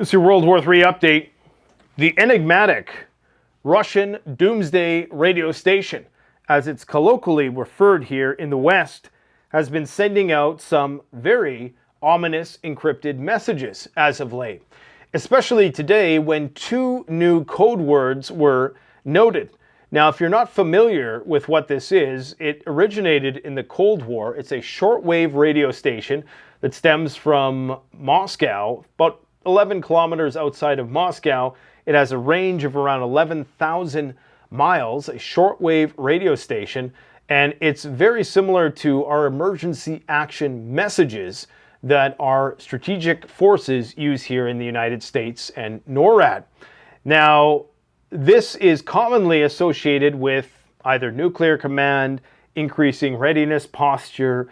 This is your World War III update. The enigmatic Russian Doomsday radio station, as it's colloquially referred here in the West, has been sending out some very ominous encrypted messages as of late, especially today when two new code words were noted. Now, if you're not familiar with what this is, it originated in the Cold War. It's a shortwave radio station that stems from Moscow, about 11 kilometers outside of Moscow. It has a range of around 11,000 miles, a shortwave radio station, and it's very similar to our emergency action messages that our strategic forces use here in the United States and NORAD. Now, this is commonly associated with either nuclear command, increasing readiness posture,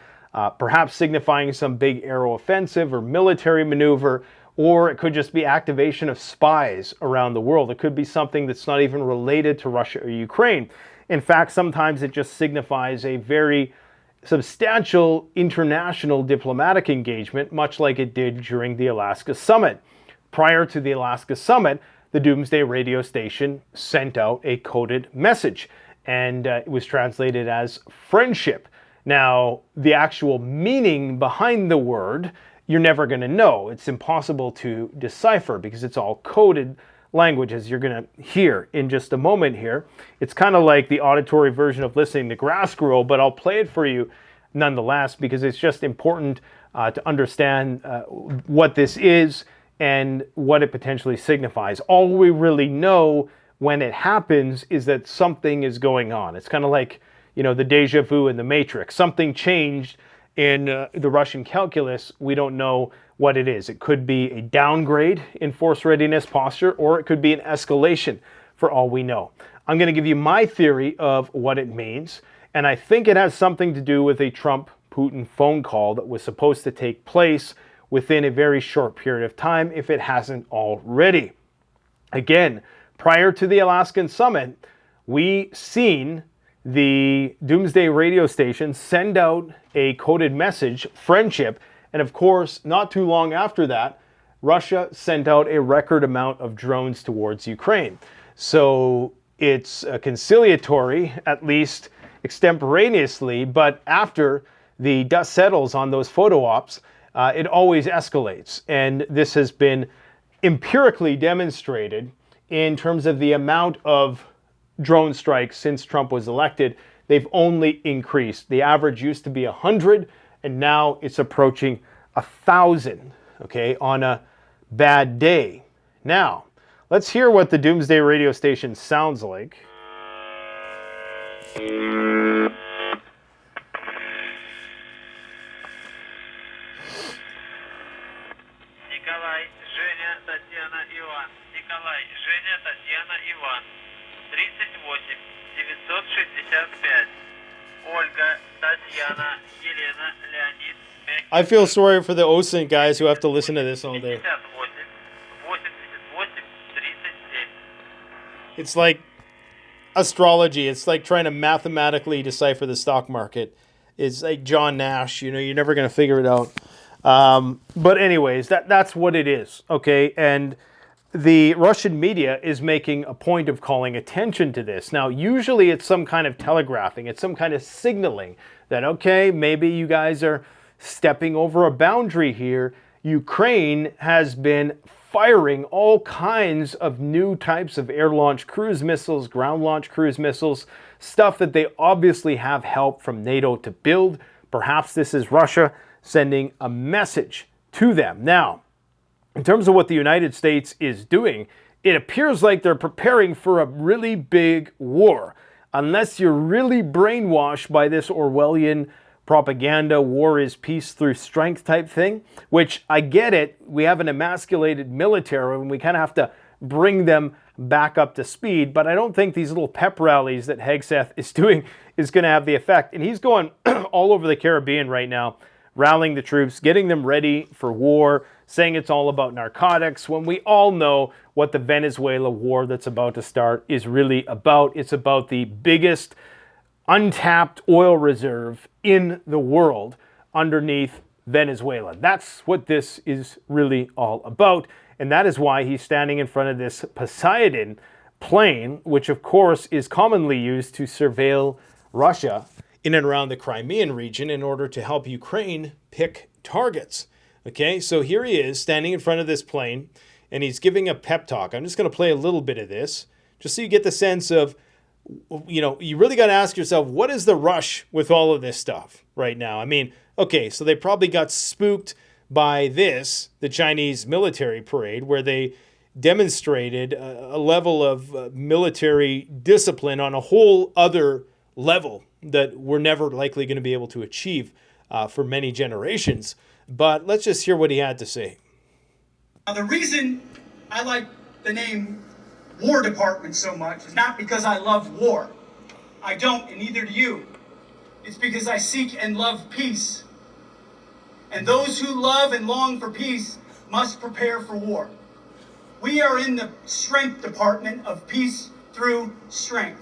perhaps signifying some big aero offensive or military maneuver, or it could just be activation of spies around the world. It could be something that's not even related to Russia or Ukraine. In fact, sometimes it just signifies a very substantial international diplomatic engagement, much like it did during the Alaska Summit. Prior to the Alaska Summit, the Doomsday radio station sent out a coded message, and it was translated as friendship. Now, the actual meaning behind the word, you're never going to know. It's impossible to decipher because it's all coded language, as you're going to hear in just a moment here. It's kind of like the auditory version of listening to grass grow, but I'll play it for you nonetheless because it's just important to understand what this is and what it potentially signifies. All we really know when it happens is that something is going on. It's kind of like, you know, the deja vu in the Matrix. Something changed in the Russian calculus. We don't know what it is. It could be a downgrade in force readiness posture, or it could be an escalation for all we know. I'm going to give you my theory of what it means, and I think it has something to do with a Trump-Putin phone call that was supposed to take place within a very short period of time, if it hasn't already. Again, prior to the Alaskan Summit, we seen the Doomsday radio station send out a coded message, friendship, and of course, not too long after that, Russia sent out a record amount of drones towards Ukraine. So it's conciliatory, at least extemporaneously, but after the dust settles on those photo ops, it always escalates. And this has been empirically demonstrated in terms of the amount of drone strikes since Trump was elected. They've only increased. The average used to be 100, and now it's approaching 1,000, okay, on a bad day. Now, let's hear what the Doomsday radio station sounds like. Николай, Женя, Татьяна, Иван. Николай, Женя, Татьяна, Иван. 38 965. Ольга, Татьяна, Елена, Леонид. I feel sorry for the OSINT guys who have to listen to this all day. 58 88 37. It's like astrology. It's like trying to mathematically decipher the stock market. It's like John Nash, you know, you're never going to figure it out. But anyways, that's what it is, okay? And the Russian media is making a point of calling attention to this. Now, usually it's some kind of telegraphing. It's some kind of signaling that, okay, maybe you guys are stepping over a boundary here. Ukraine has been firing all kinds of new types of air-launched cruise missiles, ground-launched cruise missiles, stuff that they obviously have help from NATO to build. Perhaps this is Russia sending a message to them. Now, in terms of what the United States is doing, it appears like they're preparing for a really big war. Unless you're really brainwashed by this Orwellian propaganda, war is peace through strength type thing, which I get it. We have an emasculated military and we kind of have to bring them back up to speed. But I don't think these little pep rallies that Hegseth is doing is going to have the effect. And he's going all over the Caribbean right now, rallying the troops, getting them ready for war, saying it's all about narcotics, when we all know what the Venezuela war that's about to start is really about. It's about the biggest untapped oil reserve in the world underneath Venezuela. That's what this is really all about. And that is why he's standing in front of this Poseidon plane, which of course is commonly used to surveil Russia in and around the Crimean region in order to help Ukraine pick targets. Okay, so here he is standing in front of this plane and he's giving a pep talk. I'm just going to play a little bit of this just so you get the sense of, you know, you really got to ask yourself, what is the rush with all of this stuff right now? I mean, okay, so they probably got spooked by this, the Chinese military parade, where they demonstrated a level of military discipline on a whole other level that we're never likely going to be able to achieve for many generations. But let's just hear what he had to say. Now, the reason I like the name War Department so much is not because I love war. I don't, and neither do you. It's because I seek and love peace. And those who love and long for peace must prepare for war. We are in the strength department of peace through strength.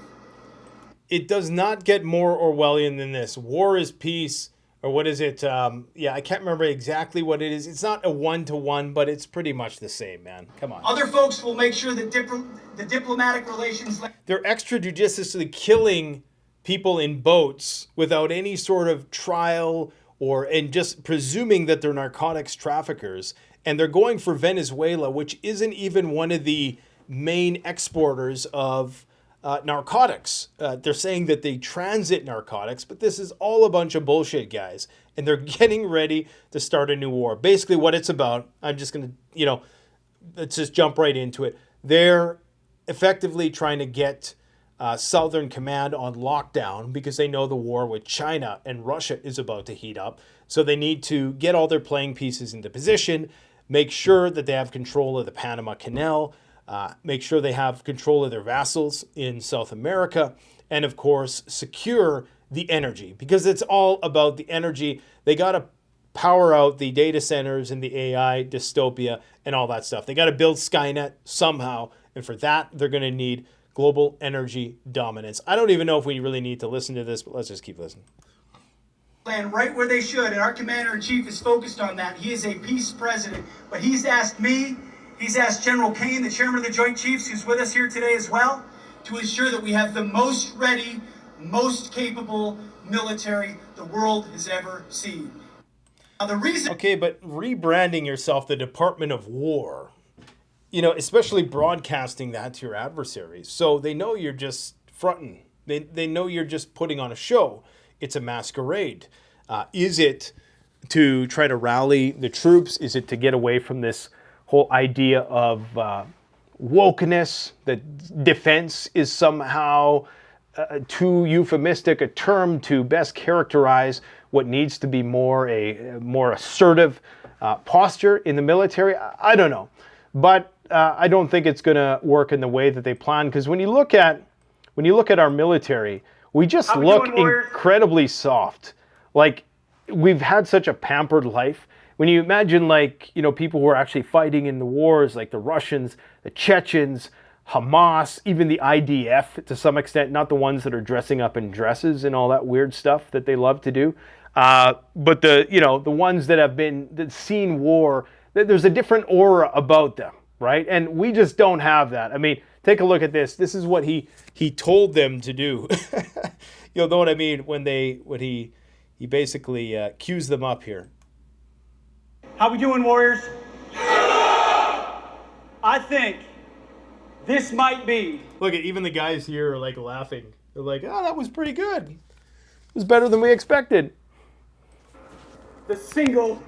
It does not get more Orwellian than this. War is peace, or what is it? Yeah, I can't remember exactly what it is. It's not a one-to-one, but it's pretty much the same, man. Come on. Other folks will make sure that the diplomatic relations... They're extrajudiciously killing people in boats without any sort of trial and just presuming that they're narcotics traffickers. And they're going for Venezuela, which isn't even one of the main exporters of narcotics. They're saying that they transit narcotics, but this is all a bunch of bullshit, guys. And they're getting ready to start a new war. Basically what it's about, I'm just going to, let's just jump right into it. They're effectively trying to get Southern Command on lockdown because they know the war with China and Russia is about to heat up. So they need to get all their playing pieces into position, make sure that they have control of the Panama Canal, make sure they have control of their vassals in South America, and of course, secure the energy because it's all about the energy. They got to power out the data centers and the AI dystopia and all that stuff. They got to build Skynet somehow. And for that, they're going to need global energy dominance. I don't even know if we really need to listen to this, but let's just keep listening. Land right where they should, and our commander-in-chief is focused on that. He is a peace president, but he's asked me, he's asked General Kane, the chairman of the Joint Chiefs, who's with us here today as well, to ensure that we have the most ready, most capable military the world has ever seen. Now, the reason... Okay, but rebranding yourself the Department of War, especially broadcasting that to your adversaries, so they know you're just fronting. They know you're just putting on a show. It's a masquerade. Is it to try to rally the troops? Is it to get away from this whole idea of wokeness, that defense is somehow too euphemistic a term to best characterize what needs to be a more assertive posture in the military? I don't know. But I don't think it's going to work in the way that they plan, because when you look at our military, we just look incredibly soft. Like, we've had such a pampered life. When you imagine, people who are actually fighting in the wars, like the Russians, the Chechens, Hamas, even the IDF to some extent, not the ones that are dressing up in dresses and all that weird stuff that they love to do, but the ones that have seen war, there's a different aura about them, right? And we just don't have that. I mean, take a look at this. This is what he told them to do. You'll know what I mean when he basically cues them up here. How we doing, warriors? I think this might be... Look at even the guys here are laughing. They're like, oh, that was pretty good. It was better than we expected. The single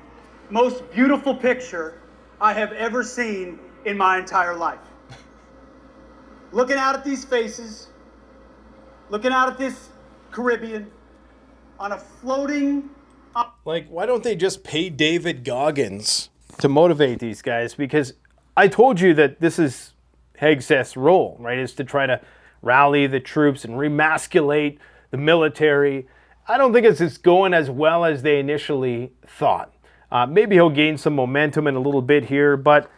most beautiful picture I have ever seen in my entire life. Looking out at these faces, looking out at this Caribbean, on a floating... why don't they just pay David Goggins to motivate these guys? Because I told you that this is Hegseth's role, right? Is to try to rally the troops and remasculate the military. I don't think it's going as well as they initially thought. Maybe he'll gain some momentum in a little bit here, but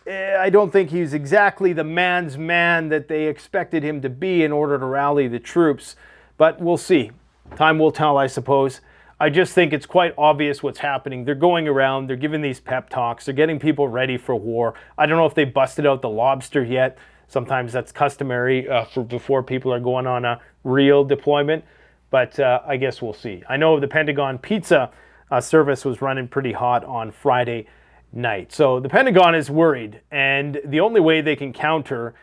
I don't think he's exactly the man's man that they expected him to be in order to rally the troops. But we'll see. Time will tell, I suppose. I just think it's quite obvious what's happening. They're going around, they're giving these pep talks, they're getting people ready for war. I don't know if they busted out the lobster yet. Sometimes that's customary before people are going on a real deployment, but I guess we'll see. I know the Pentagon pizza service was running pretty hot on Friday night. So the Pentagon is worried, and the only way they can counter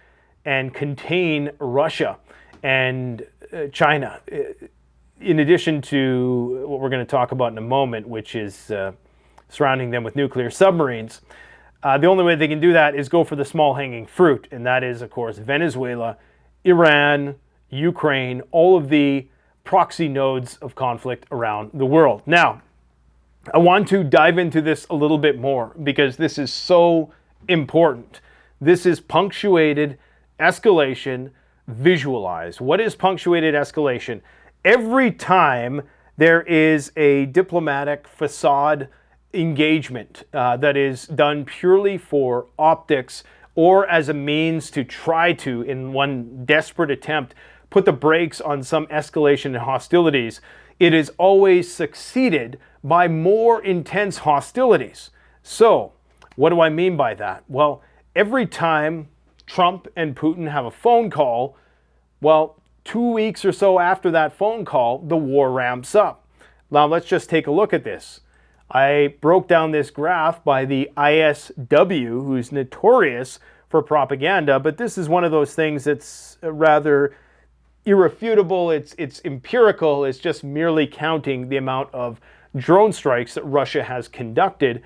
and contain Russia and China, in addition to what we're going to talk about in a moment, which is surrounding them with nuclear submarines, the only way they can do that is go for the small hanging fruit, and that is, of course, Venezuela, Iran, Ukraine, all of the proxy nodes of conflict around the world. Now, I want to dive into this a little bit more because this is so important. This is punctuated escalation visualized. What is punctuated escalation? Every time there is a diplomatic facade engagement that is done purely for optics or as a means to try to, in one desperate attempt, put the brakes on some escalation in hostilities, it is always succeeded by more intense hostilities. So, what do I mean by that? Well, every time Trump and Putin have a phone call, well, 2 weeks or so after that phone call, the war ramps up. Now, let's just take a look at this. I broke down this graph by the ISW, who's notorious for propaganda, but this is one of those things that's rather irrefutable, it's empirical, it's just merely counting the amount of drone strikes that Russia has conducted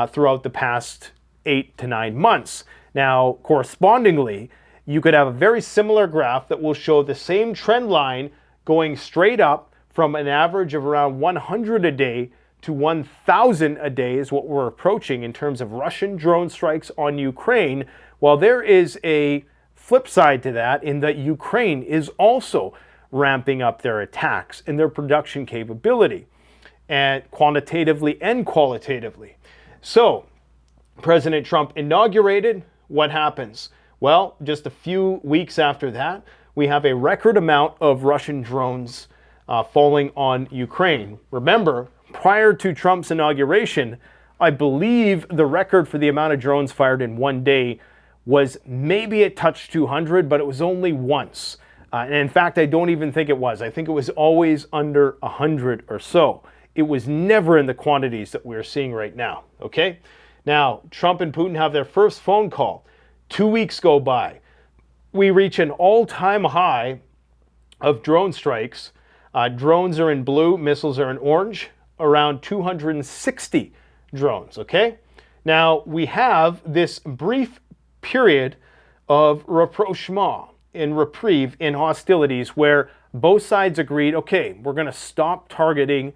throughout the past 8 to 9 months. Now, correspondingly, you could have a very similar graph that will show the same trend line going straight up from an average of around 100 a day to 1,000 a day is what we're approaching in terms of Russian drone strikes on Ukraine, while there is a flip side to that in that Ukraine is also ramping up their attacks and their production capability, and quantitatively and qualitatively. So, President Trump inaugurated. What happens? Well, just a few weeks after that, we have a record amount of Russian drones falling on Ukraine. Remember, prior to Trump's inauguration, I believe the record for the amount of drones fired in one day was maybe it touched 200, but it was only once. And in fact, I don't even think it was. I think it was always under 100 or so. It was never in the quantities that we're seeing right now, okay? Now, Trump and Putin have their first phone call. 2 weeks go by. We reach an all-time high of drone strikes. Drones are in blue, missiles are in orange, around 260 drones, okay? Now, we have this brief period of rapprochement, in reprieve, in hostilities, where both sides agreed, okay, we're going to stop targeting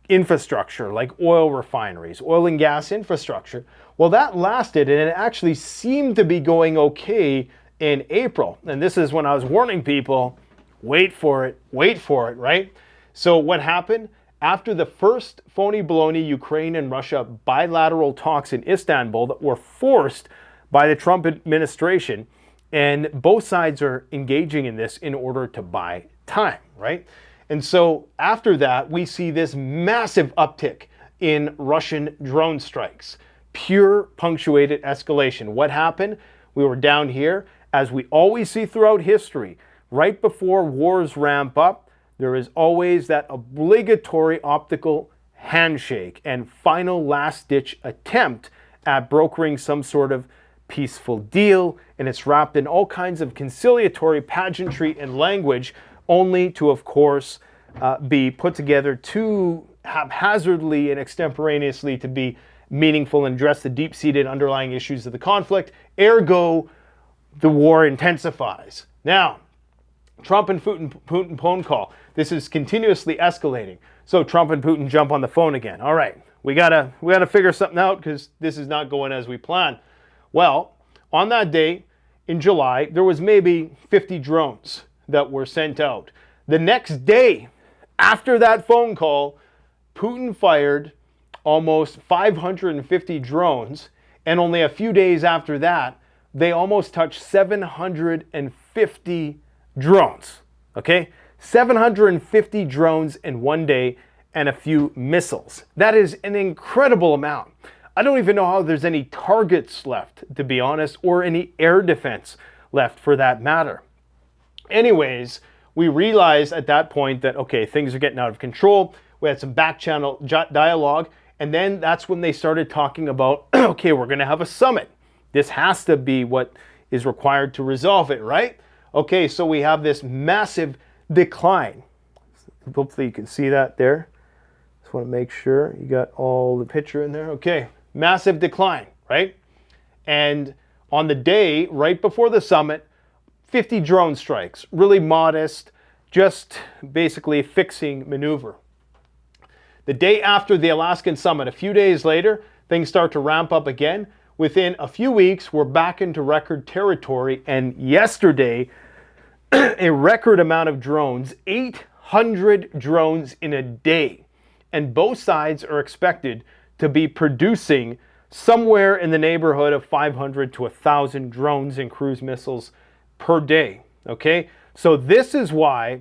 infrastructure like oil refineries, oil and gas infrastructure. Well, that lasted, and it actually seemed to be going okay in April. And this is when I was warning people, wait for it, right? So what happened? After the first phony baloney Ukraine and Russia bilateral talks in Istanbul that were forced by the Trump administration, and both sides are engaging in this in order to buy time, right? And so after that, we see this massive uptick in Russian drone strikes. Pure punctuated escalation. What happened? We were down here, as we always see throughout history. Right before wars ramp up, there is always that obligatory optical handshake and final last-ditch attempt at brokering some sort of peaceful deal, and it's wrapped in all kinds of conciliatory pageantry and language, only to, of course, be put together too haphazardly and extemporaneously to be meaningful and address the deep-seated underlying issues of the conflict. Ergo, the war intensifies. Now, Trump and Putin phone call. This is continuously escalating. So Trump and Putin jump on the phone again. All right, we gotta figure something out because this is not going as we planned. Well, on that day in July, there was maybe 50 drones that were sent out. The next day, after that phone call, Putin fired almost 550 drones, and only a few days after that, they almost touched 750 drones, okay? 750 drones in one day, and a few missiles. That is an incredible amount. I don't even know how there's any targets left, to be honest, or any air defense left for that matter. Anyways, we realized at that point that, okay, things are getting out of control. We had some back channel dialogue, and then that's when they started talking about, okay, we're going to have a summit. This has to be what is required to resolve it, right? Okay, so we have this massive decline. Hopefully you can see that there. Just want to make sure you got all the picture in there. Okay, massive decline, right? And on the day right before the summit, 50 drone strikes, really modest, just basically a fixing maneuver. The day after the Alaskan summit, a few days later, things start to ramp up again. Within a few weeks, we're back into record territory. And yesterday, a record amount of drones, 800 drones in a day. And both sides are expected to be producing somewhere in the neighborhood of 500 to 1,000 drones and cruise missiles per day. Okay? So this is why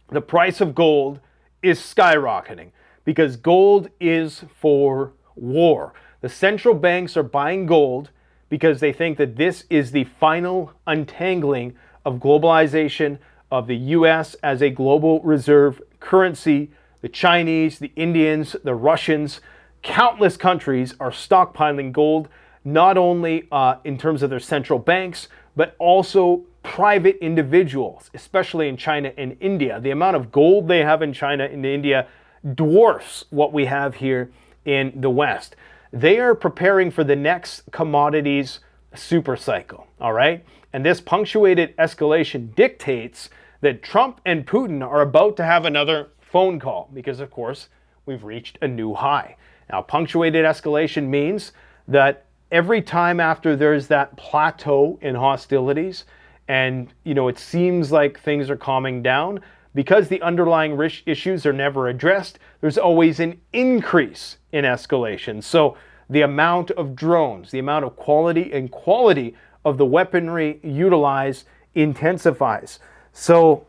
the price of gold is skyrocketing. Because gold is for war. The central banks are buying gold because they think that this is the final untangling of globalization, of the US as a global reserve currency. The Chinese, the Indians, the Russians, countless countries are stockpiling gold, not only in terms of their central banks, but also private individuals, especially in China and India. The amount of gold they have in China and India dwarfs what we have here in the West. They are preparing for the next commodities super cycle, all right? And this punctuated escalation dictates that Trump and Putin are about to have another phone call because, of course, we've reached a new high. Now, punctuated escalation means that every time after there's that plateau in hostilities and, it seems like things are calming down, because the underlying issues are never addressed, there's always an increase in escalation. So the amount of drones, the amount of quality of the weaponry utilized intensifies. So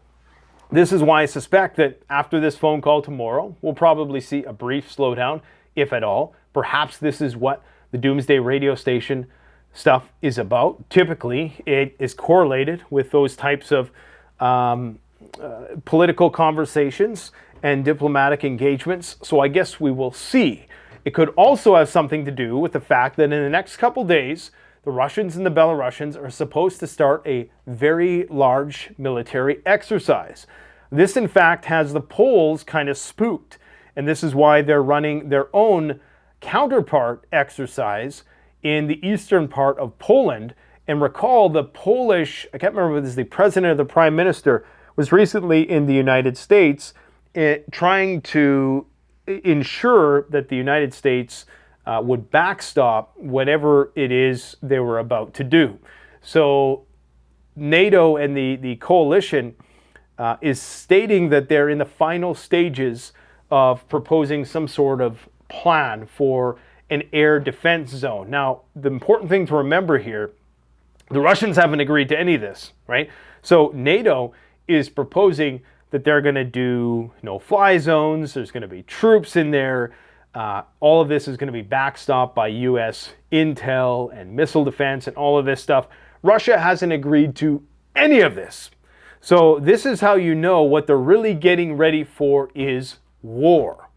this is why I suspect that after this phone call tomorrow, we'll probably see a brief slowdown, if at all. Perhaps this is what the Doomsday radio station stuff is about. Typically, it is correlated with those types of political conversations and diplomatic engagements. So I guess we will see. It could also have something to do with the fact that in the next couple days, the Russians and the Belarusians are supposed to start a very large military exercise. This, in fact, has the Poles kind of spooked. And this is why they're running their own counterpart exercise in the eastern part of Poland. And recall the Polish, I can't remember if it was the president or the prime minister, was recently in the United States trying to ensure that the United States would backstop whatever it is they were about to do. So NATO and the coalition is stating that they're in the final stages of proposing some sort of plan for an air defense zone. Now, the important thing to remember here, the Russians haven't agreed to any of this, right? So NATO is proposing that they're going to do no-fly zones. There's going to be troops in there. All of this is going to be backstopped by U.S. intel and missile defense and all of this stuff. Russia hasn't agreed to any of this. So this is how you know what they're really getting ready for is war.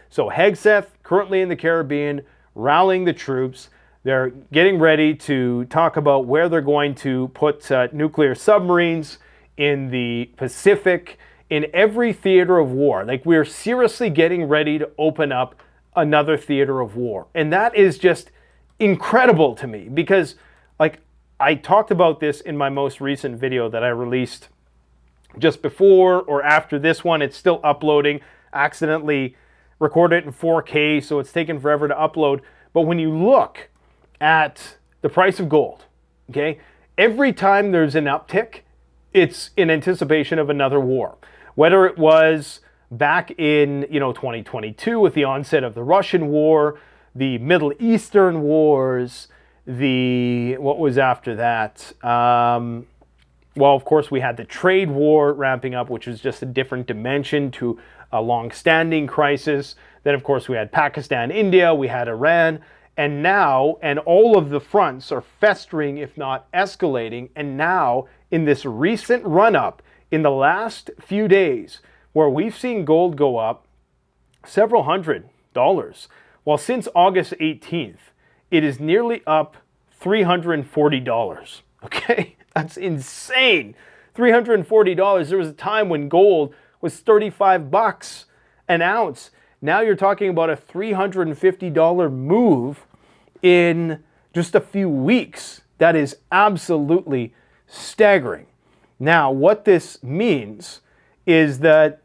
So Hegseth, currently in the Caribbean, rallying the troops. They're getting ready to talk about where they're going to put nuclear submarines in the Pacific, in every theater of war. Like, we're seriously getting ready to open up another theater of war. And that is just incredible to me because, like, I talked about this in my most recent video that I released just before or after this one. It's still uploading. Accidentally recorded it in 4K, so it's taken forever to upload. But when you look at the price of gold, okay, every time there's an uptick, it's in anticipation of another war. Whether it was back in 2022 with the onset of the Russian war, the Middle Eastern wars, what was after that? Well, of course, we had the trade war ramping up, which was just a different dimension to a long-standing crisis. Then, of course, we had Pakistan, India, we had Iran, and now, and all of the fronts are festering, if not escalating, and now, in this recent run-up, in the last few days, where we've seen gold go up several $100s, well, since August 18th, it is nearly up $340, okay? That's insane. $340. There was a time when gold was 35 bucks an ounce. Now you're talking about a $350 move in just a few weeks. That is absolutely staggering. Now, what this means is that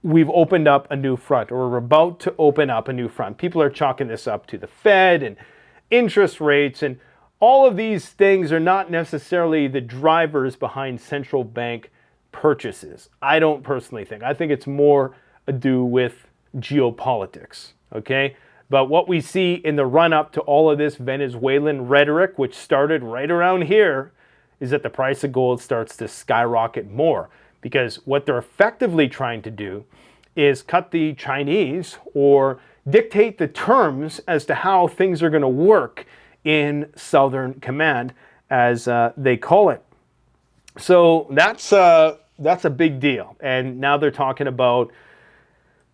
we've opened up a new front, or we're about to open up a new front. People are chalking this up to the Fed and interest rates, and all of these things are not necessarily the drivers behind central bank purchases. I don't personally think. I think it's more ado with geopolitics, okay? But what we see in the run-up to all of this Venezuelan rhetoric, which started right around here, is that the price of gold starts to skyrocket more. Because what they're effectively trying to do is cut the Chinese or dictate the terms as to how things are going to work in Southern Command, as they call it. So that's a big deal. And now they're talking about,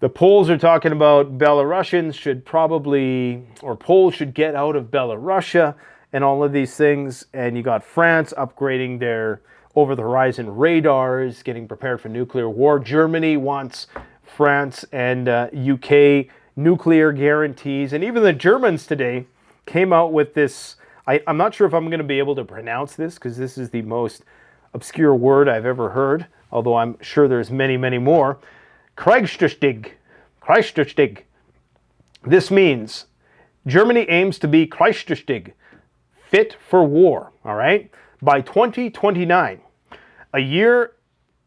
the polls are talking about Belarusians should probably, or Poles should get out of Belarusia and all of these things. And you got France upgrading their over-the-horizon radars, getting prepared for nuclear war. Germany wants France and UK nuclear guarantees. And even the Germans today came out with this, I'm not sure if I'm going to be able to pronounce this, because this is the most obscure word I've ever heard, although I'm sure there's many, many more. Kriegsstützig. Kriegsstützig. This means Germany aims to be Kriegsstützig, fit for war, all right, by 2029. A year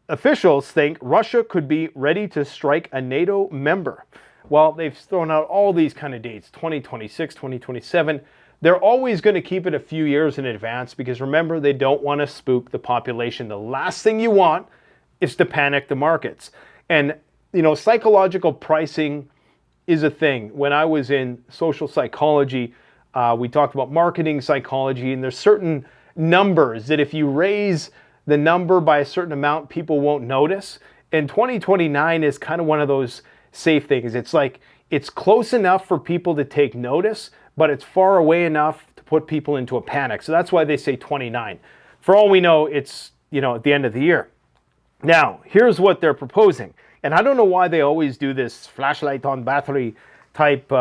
officials think Russia could be ready to strike a NATO member. Well, they've thrown out all these kind of dates, 2026, 2027. They're always going to keep it a few years in advance because remember, they don't want to spook the population. The last thing you want is to panic the markets. And, you know, psychological pricing is a thing. When I was in social psychology, we talked about marketing psychology, and there's certain numbers that if you raise the number by a certain amount, people won't notice. And 2029 is kind of one of those safe things. It's like, it's close enough for people to take notice, but it's far away enough to put people into a panic. So that's why they say 29. For all we know, it's, you know, at the end of the year. Now, here's what they're proposing. And I don't know why they always do this flashlight on battery type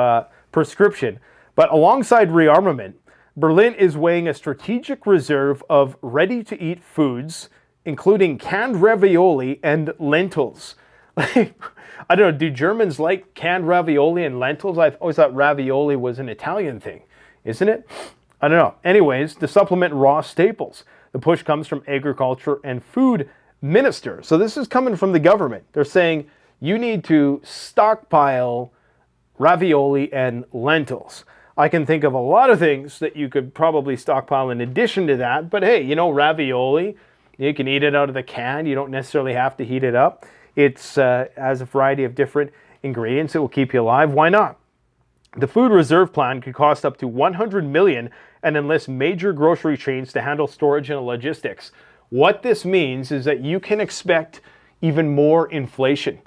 prescription, but alongside rearmament, Berlin is weighing a strategic reserve of ready-to-eat foods, including canned ravioli and lentils. I don't know, do Germans like canned ravioli and lentils? I've always thought ravioli was an Italian thing, isn't it? I don't know. Anyways, to supplement raw staples. The push comes from Agriculture and Food Minister. So this is coming from the government. They're saying you need to stockpile ravioli and lentils. I can think of a lot of things that you could probably stockpile in addition to that. But hey, you know, ravioli, you can eat it out of the can. You don't necessarily have to heat it up. It's has a variety of different ingredients. It will keep you alive. Why not? The food reserve plan could cost up to $100 million and enlist major grocery chains to handle storage and logistics. What this means is that you can expect even more inflation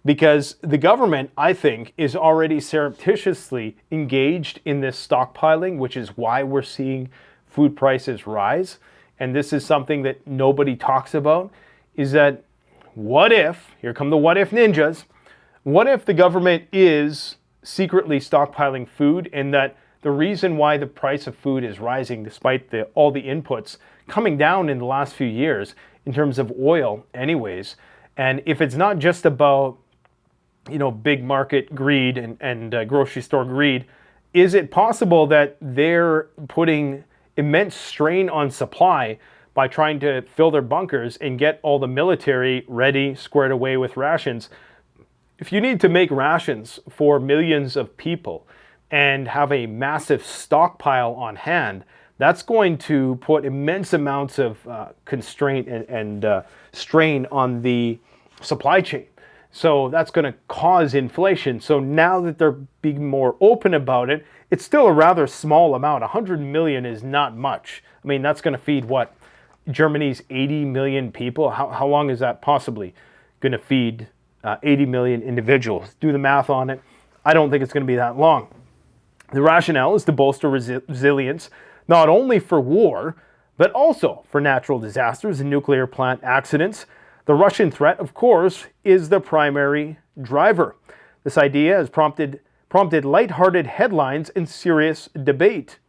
because the government, I think, is already surreptitiously engaged in this stockpiling, which is why we're seeing food prices rise. And this is something that nobody talks about, is that what if, here come the what if ninjas, what if the government is secretly stockpiling food and that the reason why the price of food is rising despite all the inputs coming down in the last few years in terms of oil anyways, and if it's not just about, you know, big market greed and grocery store greed, is it possible that they're putting immense strain on supply by trying to fill their bunkers and get all the military ready, squared away with rations? If you need to make rations for millions of people and have a massive stockpile on hand, that's going to put immense amounts of constraint and strain on the supply chain. So that's going to cause inflation. So now that they're being more open about it, it's still a rather small amount. 100 million is not much. I mean, that's going to feed what? Germany's 80 million people? How long is that possibly going to feed 80 million individuals? Do the math on it. I don't think it's going to be that long. The rationale is to bolster resilience, not only for war, but also for natural disasters and nuclear plant accidents. The Russian threat, of course, is the primary driver. This idea has prompted lighthearted headlines and serious debate.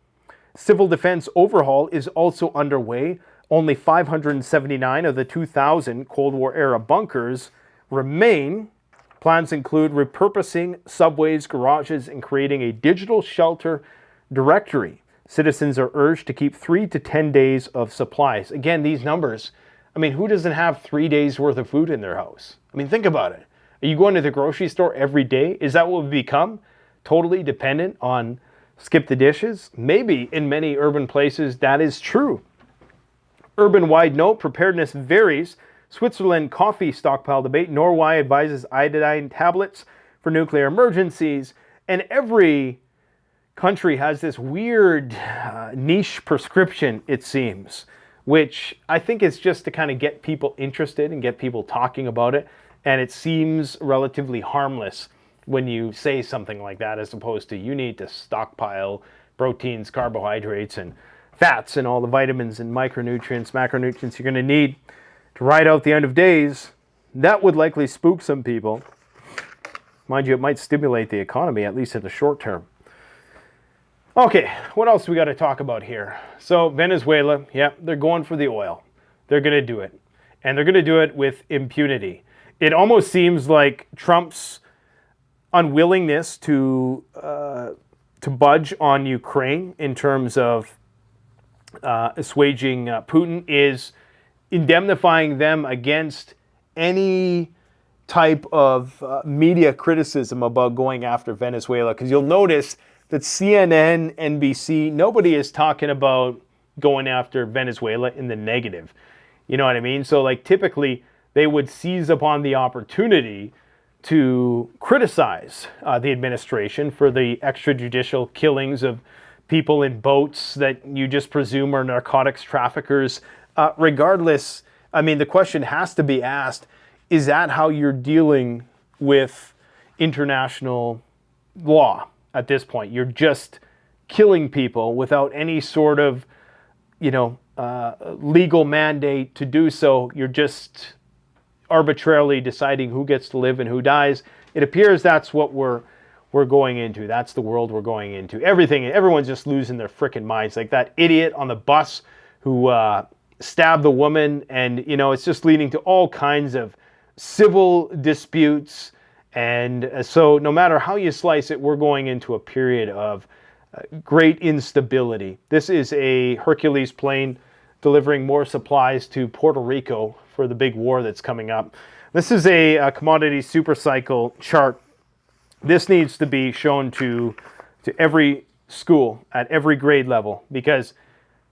Civil defense overhaul is also underway. Only 579 of the 2,000 Cold War-era bunkers remain. Plans include repurposing subways, garages, and creating a digital shelter directory. Citizens are urged to keep 3 to 10 days of supplies. Again, these numbers, I mean, who doesn't have 3 days worth of food in their house? I mean, think about it. Are you going to the grocery store every day? Is that what we've become? Totally dependent on skip the dishes? Maybe in many urban places that is true. Urban-wide note, preparedness varies. Switzerland coffee stockpile debate. Norway advises iodine tablets for nuclear emergencies. And every country has this weird niche prescription, it seems, which I think is just to kind of get people interested and get people talking about it. And it seems relatively harmless when you say something like that, as opposed to you need to stockpile proteins, carbohydrates, and fats and all the vitamins and micronutrients, macronutrients you're going to need to ride out the end of days. That would likely spook some people. Mind you, it might stimulate the economy, at least in the short term. Okay, what else we got to talk about here? So Venezuela, yeah, they're going for the oil. They're going to do it. And they're going to do it with impunity. It almost seems like Trump's unwillingness to budge on Ukraine in terms of assuaging Putin is indemnifying them against any type of media criticism about going after Venezuela. Because you'll notice that CNN, NBC, nobody is talking about going after Venezuela in the negative. You know what I mean? So like typically they would seize upon the opportunity to criticize the administration for the extrajudicial killings of people in boats that you just presume are narcotics traffickers. Regardless, I mean, the question has to be asked, is that how you're dealing with international law at this point? You're just killing people without any sort of, legal mandate to do so. You're just arbitrarily deciding who gets to live and who dies. It appears that's what we're going into. That's the world we're going into. Everyone's just losing their frickin' minds. Like that idiot on the bus who stabbed the woman, and it's just leading to all kinds of civil disputes. And so no matter how you slice it, we're going into a period of great instability. This is a Hercules plane delivering more supplies to Puerto Rico for the big war that's coming up. This is a commodity supercycle chart. This needs to be shown to every school at every grade level, because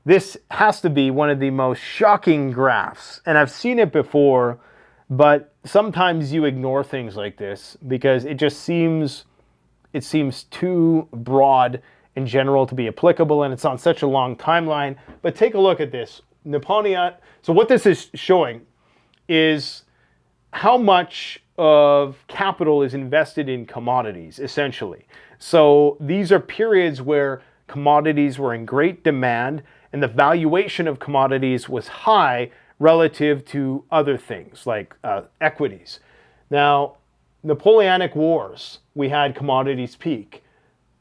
this has to be one of the most shocking graphs. And I've seen it before, but sometimes you ignore things like this because it seems too broad in general to be applicable, and it's on such a long timeline. But take a look at this. Napoleon. So what this is showing is how much of capital is invested in commodities, essentially. So these are periods where commodities were in great demand and the valuation of commodities was high relative to other things like equities. Now, Napoleonic Wars, we had commodities peak.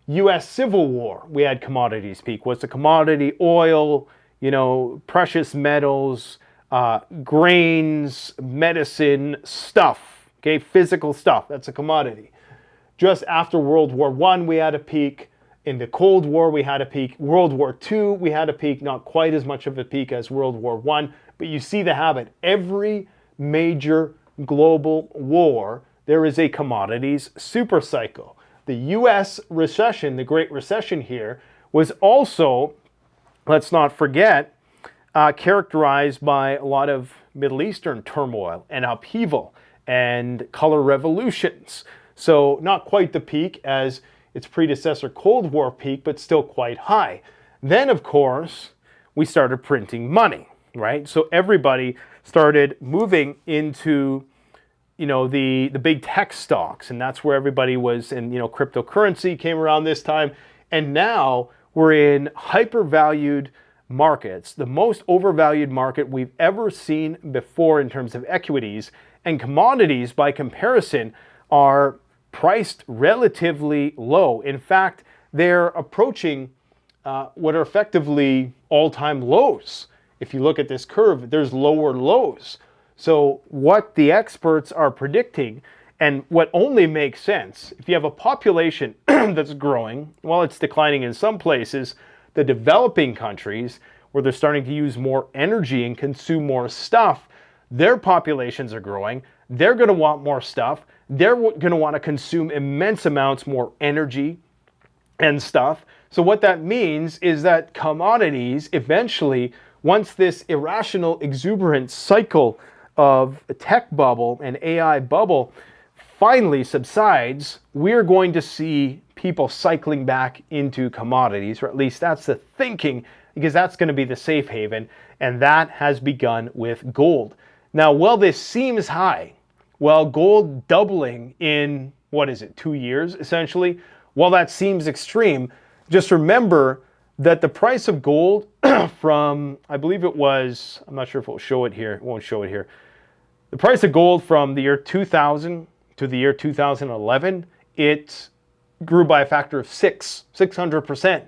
U.S. Civil War, we had commodities peak. What's the commodity? Oil, precious metals, grains, medicine, stuff, okay, physical stuff. That's a commodity. Just after World War I, we had a peak. In the Cold War, we had a peak. World War II, we had a peak. Not quite as much of a peak as World War I, but you see the habit. Every major global war, there is a commodities supercycle. The U.S. recession, the Great Recession here, was also, let's not forget, characterized by a lot of Middle Eastern turmoil and upheaval. and color revolutions. So not quite the peak as its predecessor Cold War peak, but still quite high. Then, of course, we started printing money, right? So everybody started moving into, the big tech stocks, and that's where everybody was. And, cryptocurrency came around this time. And now we're in hyper-valued markets, the most overvalued market we've ever seen before in terms of equities. And commodities, by comparison, are priced relatively low. In fact, they're approaching what are effectively all-time lows. If you look at this curve, there's lower lows. So what the experts are predicting, and what only makes sense, if you have a population that's growing, while it's declining in some places, the developing countries, where they're starting to use more energy and consume more stuff, their populations are growing. They're going to want more stuff. They're going to want to consume immense amounts more energy and stuff. So what that means is that commodities eventually, once this irrational, exuberant cycle of a tech bubble and AI bubble finally subsides, we're going to see people cycling back into commodities, or at least that's the thinking, because that's going to be the safe haven, and that has begun with gold. Now, while this seems high, well, gold doubling in, 2 years, essentially, while that seems extreme, just remember that the price of gold from, I believe it was, I'm not sure if it will show it here, it won't show it here. The price of gold from the year 2000 to the year 2011, it grew by a factor of 600%.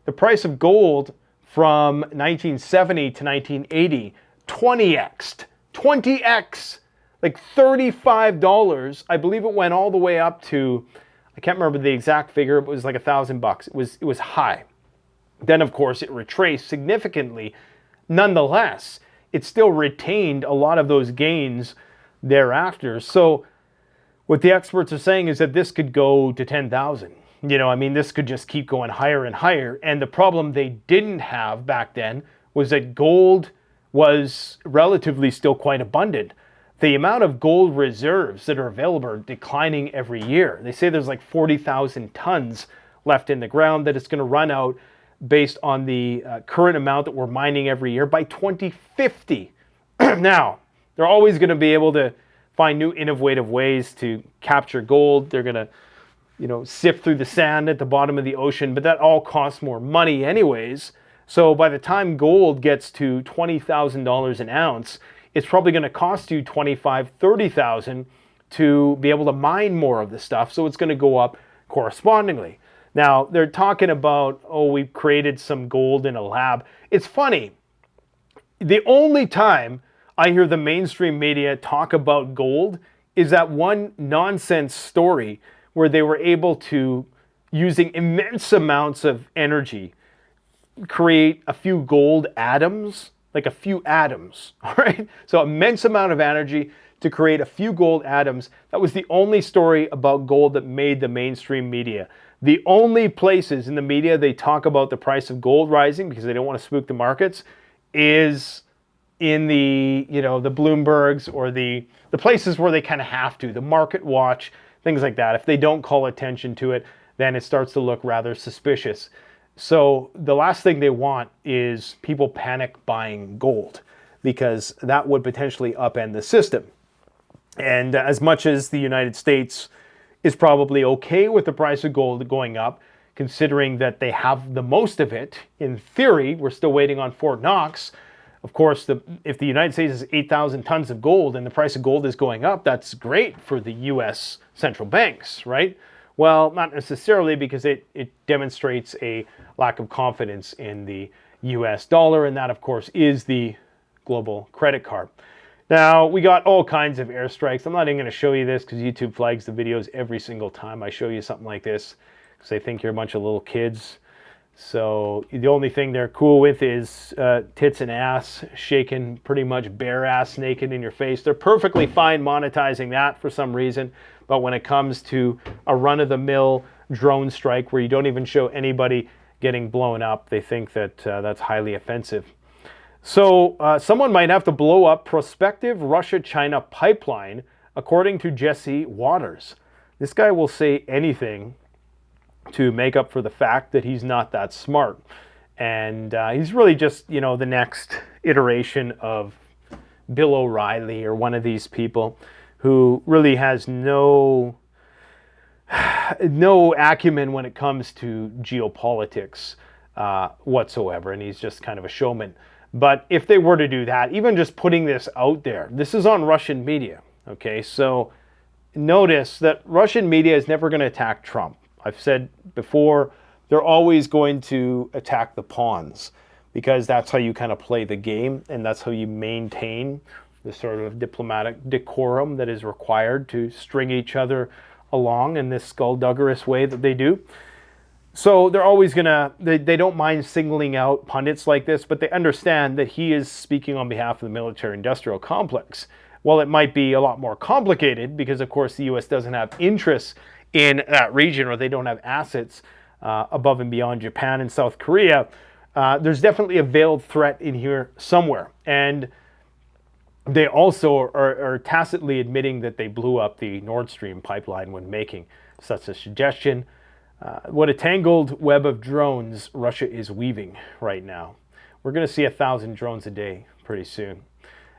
The price of gold from 1970 to 1980, 20x, like $35. I believe it went all the way up to, I can't remember the exact figure, but it was like $1,000. It was high. Then, of course, it retraced significantly. Nonetheless, it still retained a lot of those gains thereafter. So what the experts are saying is that this could go to 10,000. This could just keep going higher and higher. And the problem they didn't have back then was that gold was relatively still quite abundant. The amount of gold reserves that are available are declining every year. They say there's like 40,000 tons left in the ground, that it's going to run out based on the current amount that we're mining every year by 2050. Now, they're always going to be able to find new innovative ways to capture gold. They're going to, sift through the sand at the bottom of the ocean, but that all costs more money anyways. So by the time gold gets to $20,000 an ounce, it's probably going to cost you $25,000, $30,000 to be able to mine more of the stuff. So it's going to go up correspondingly. Now, they're talking about, we've created some gold in a lab. It's funny. The only time I hear the mainstream media talk about gold is that one nonsense story where they were able to, using immense amounts of energy, create a few gold atoms, like a few atoms, all right? So immense amount of energy to create a few gold atoms. That was the only story about gold that made the mainstream media. The only places in the media they talk about the price of gold rising, because they don't want to spook the markets, is in the, the Bloombergs or the places where they kind of have to, the Market Watch, things like that. If they don't call attention to it, then it starts to look rather suspicious. So the last thing they want is people panic buying gold, because that would potentially upend the system. And as much as the United States is probably okay with the price of gold going up, considering that they have the most of it, in theory, we're still waiting on Fort Knox. Of course, if the United States has 8,000 tons of gold and the price of gold is going up, that's great for the U.S. central banks, right? Well, not necessarily, because it demonstrates a lack of confidence in the U.S. dollar, and that, of course, is the global credit card. Now, we got all kinds of airstrikes. I'm not even going to show you this because YouTube flags the videos every single time I show you something like this, because they think you're a bunch of little kids. So the only thing they're cool with is tits and ass shaking pretty much bare ass naked in your face. They're perfectly fine monetizing that for some reason. But when it comes to a run-of-the-mill drone strike where you don't even show anybody getting blown up, they think that that's highly offensive. So someone might have to blow up prospective Russia-China pipeline according to Jesse Waters. This guy will say anything to make up for the fact that he's not that smart. And he's really just, the next iteration of Bill O'Reilly or one of these people who really has no acumen when it comes to geopolitics whatsoever. And he's just kind of a showman. But if they were to do that, even just putting this out there, this is on Russian media. Okay, so notice that Russian media is never going to attack Trump. I've said before, they're always going to attack the pawns because that's how you kind of play the game and that's how you maintain the sort of diplomatic decorum that is required to string each other along in this skullduggerous way that they do. So they're always they don't mind singling out pundits like this, but they understand that he is speaking on behalf of the military-industrial complex. While it might be a lot more complicated because, of course, the U.S. doesn't have interests in that region or they don't have assets above and beyond Japan and South Korea, there's definitely a veiled threat in here somewhere. And they also are tacitly admitting that they blew up the Nord Stream pipeline when making such a suggestion. What a tangled web of drones Russia is weaving right now. We're going to see 1,000 drones a day pretty soon.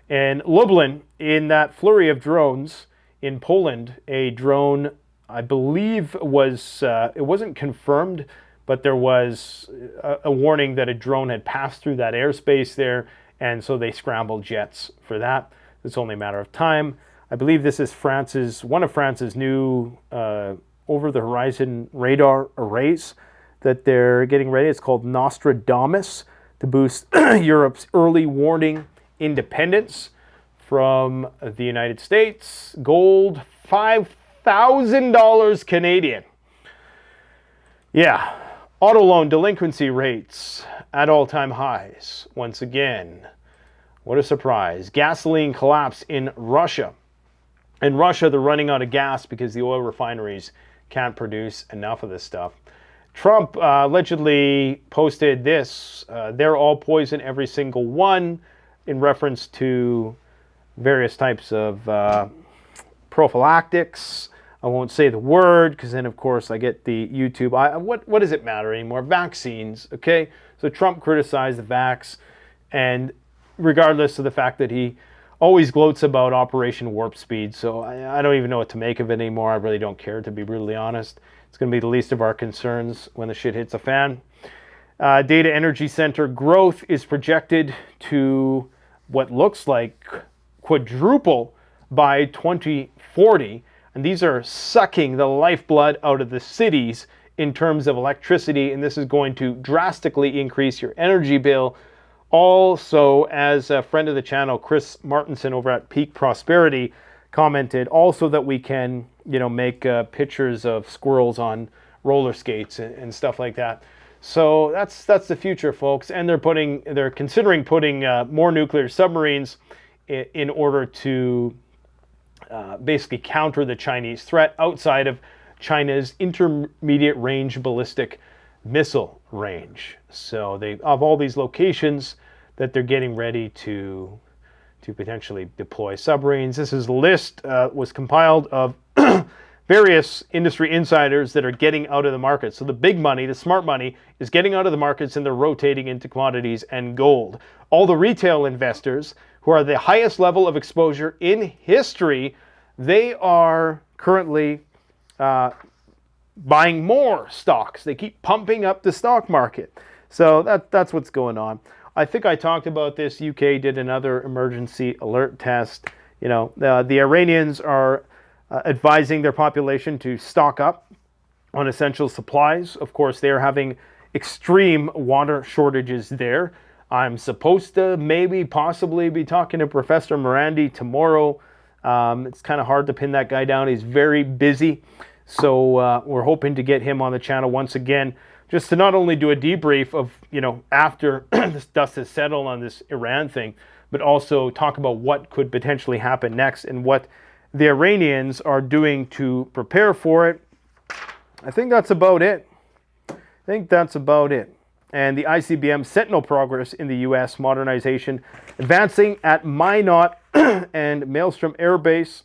And Lublin, in that flurry of drones in Poland, a drone, I believe, was, it wasn't confirmed, but there was a warning that a drone had passed through that airspace there, and so they scrambled jets for that. It's only a matter of time. I believe this is one of France's new over-the-horizon radar arrays that they're getting ready. It's called Nostradamus to boost Europe's early warning independence from the United States. Gold, $5,000 Canadian. Yeah. Auto loan delinquency rates at all-time highs. Once again, what a surprise. Gasoline collapse in Russia. In Russia, they're running out of gas because the oil refineries can't produce enough of this stuff. Trump allegedly posted this. They're all poison, every single one, in reference to various types of prophylactics. I won't say the word because then, of course, I get the YouTube. What does it matter anymore? Vaccines, okay? So Trump criticized the vax, and regardless of the fact that he always gloats about Operation Warp Speed, so I don't even know what to make of it anymore. I really don't care, to be brutally honest. It's going to be the least of our concerns when the shit hits the fan. Data energy center growth is projected to what looks like quadruple by 2040. And these are sucking the lifeblood out of the cities in terms of electricity. And this is going to drastically increase your energy bill. Also, as a friend of the channel, Chris Martinson over at Peak Prosperity commented, also that we can, make pictures of squirrels on roller skates and stuff like that. So that's the future, folks. And they're considering putting more nuclear submarines in order to basically counter the Chinese threat outside of China's intermediate range ballistic missile range. So they have all these locations that they're getting ready to potentially deploy submarines. This is a list was compiled of various industry insiders that are getting out of the market. So the big money, the smart money, is getting out of the markets and they're rotating into commodities and gold. All the retail investors who are the highest level of exposure in history, they are currently buying more stocks. They keep pumping up the stock market. So that's what's going on. I think I talked about this. UK did another emergency alert test. The Iranians are advising their population to stock up on essential supplies. Of course, they're having extreme water shortages there. I'm supposed to possibly be talking to Professor Morandi tomorrow. It's kind of hard to pin that guy down. He's very busy. So we're hoping to get him on the channel once again, just to not only do a debrief of, after this dust has settled on this Iran thing, but also talk about what could potentially happen next and what the Iranians are doing to prepare for it. I think that's about it. And the ICBM Sentinel progress in the U.S. modernization advancing at Minot and Maelstrom Air Base.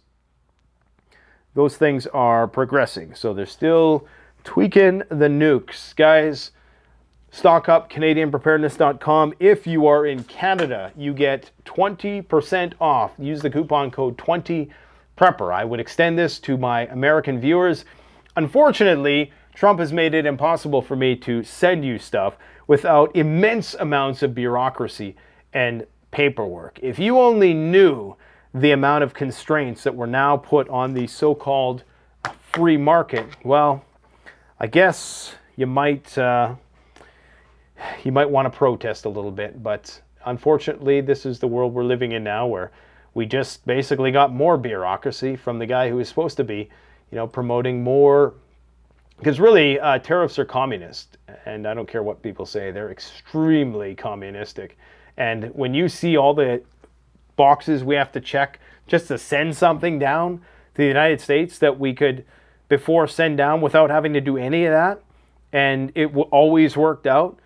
those things are progressing. So they're still tweaking the nukes. Guys, stock up, CanadianPreparedness.com. If you are in Canada, you get 20% off. Use the coupon code 20PREPPER. I would extend this to my American viewers. Unfortunately, Trump has made it impossible for me to send you stuff without immense amounts of bureaucracy and paperwork. If you only knew the amount of constraints that were now put on the so-called free market, well, I guess you might want to protest a little bit. But unfortunately, this is the world we're living in now, where we just basically got more bureaucracy from the guy who is supposed to be, promoting more. Because really, tariffs are communist, and I don't care what people say, they're extremely communistic. And when you see all the boxes we have to check just to send something down to the United States that we could before send down without having to do any of that, and it always worked out,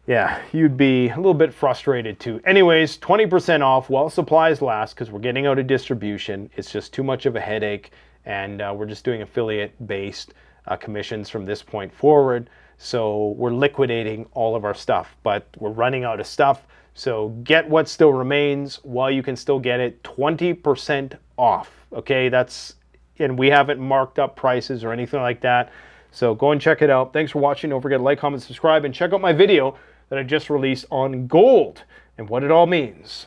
yeah, you'd be a little bit frustrated too. Anyways, 20% off while supplies last, because we're getting out of distribution. It's just too much of a headache, and we're just doing affiliate-based commissions from this point forward. So we're liquidating all of our stuff, but we're running out of stuff. So get what still remains while you can still get it. 20% off. Okay, and we haven't marked up prices or anything like that. So go and check it out. Thanks for watching. Don't forget to like, comment, subscribe, and check out my video that I just released on gold and what it all means.